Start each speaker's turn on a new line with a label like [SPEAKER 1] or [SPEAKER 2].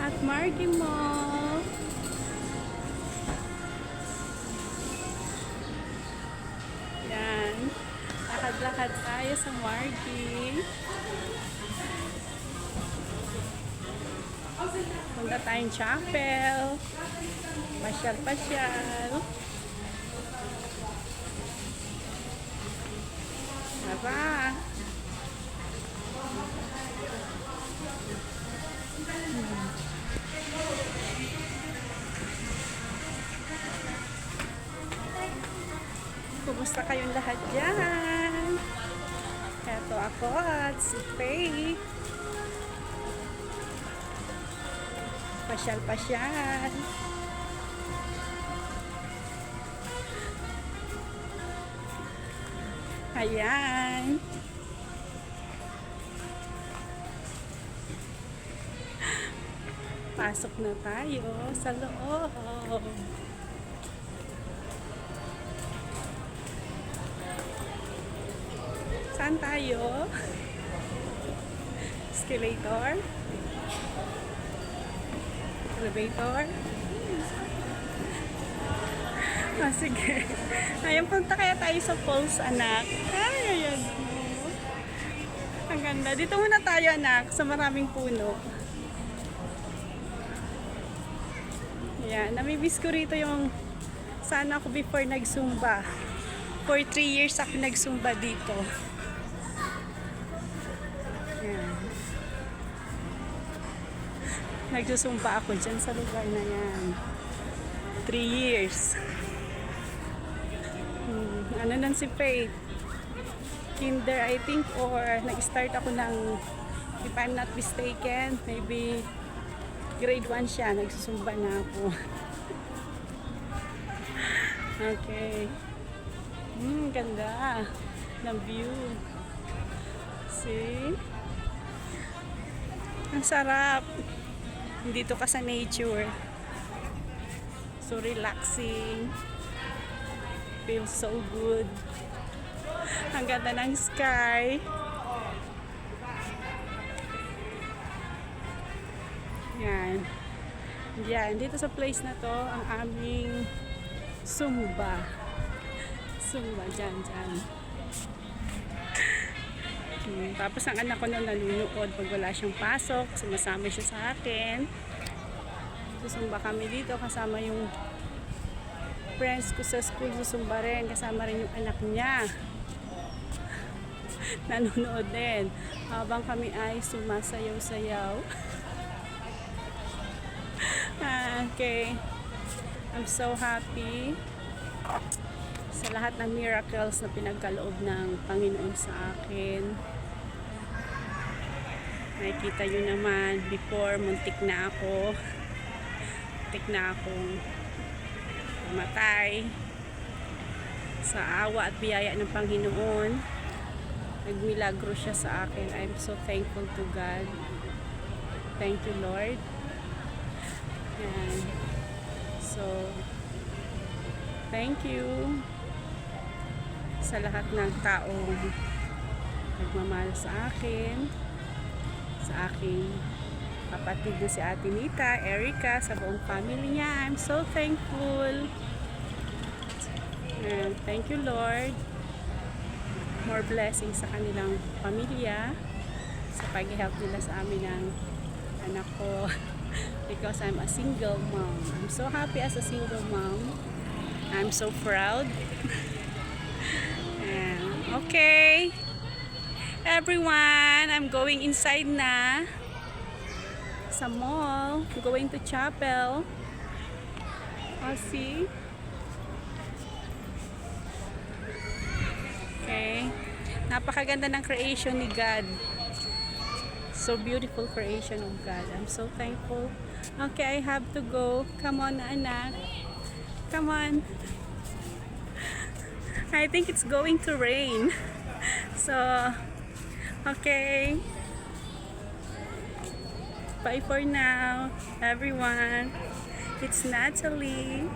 [SPEAKER 1] At Margie Mall. Yan. Lakad-lakad tayo sa Margie. Punta tayong chapel. Pasyal-pasyal. Tara. Kumusta kayong lahat dyan? Eto ako at si Faye. Pasyal-pasyal. Ayan. Pasok na tayo sa loob. Saan tayo? Escalator? Elevator? Sige. Ayan, punta kaya tayo sa falls, anak. Ay, ayan. Ang ganda. Dito muna tayo, anak, sa maraming puno. Ayan. Namimiss ko rito yung sana ako before nag-zumba. For 3 years ako nag-zumba dito. Ayan. Nagsusumba ako dyan sa lugar na yan. 3 years. Ano nun si Faith? Kinder, I think, or nag-start ako ng, if I'm not mistaken, maybe grade 1 siya. Nagsusumba na ako. Okay. Ganda ng view. See? Ang sarap. Dito ka sa nature. So relaxing. Feels so good. Ang ganda ng sky. Yan. Yan. Dito sa place na to, ang aming Zumba. Zumba. Dyan. Tapos ang anak ko na nanunood pag wala siyang pasok. Sumasama siya sa akin. Susumba kami dito kasama yung friends ko sa school. Susumba rin. Kasama rin yung anak niya. Nanonood din. Habang kami ay sumasayaw-sayaw. Okay. I'm so happy sa lahat ng miracles na pinagkaloob ng Panginoon sa akin. Nakikita nyo naman, before muntik na akong mamatay. Sa awa at biyaya ng Panginoon, nagmilagro siya sa akin. I'm so thankful to God. Thank you, Lord. And so, thank you sa lahat ng taong nagmamahal sa akin, sa aking kapatid na si Ate Nita, Erica, sa buong family niya. I'm so thankful. And thank you, Lord. More blessings sa kanilang pamilya, sa pag-help nila sa amin ng anak ko. Because I'm a single mom. I'm so happy as a single mom. I'm so proud. And, okay. Everyone, I'm going inside na sa mall. I'm going to chapel. I'll see. Okay. Napakaganda ng creation ni God. So beautiful creation of God. I'm so thankful. Okay, I have to go. Come on, anak. Come on. I think it's going to rain. So, okay. Bye for now, everyone. It's Natalie.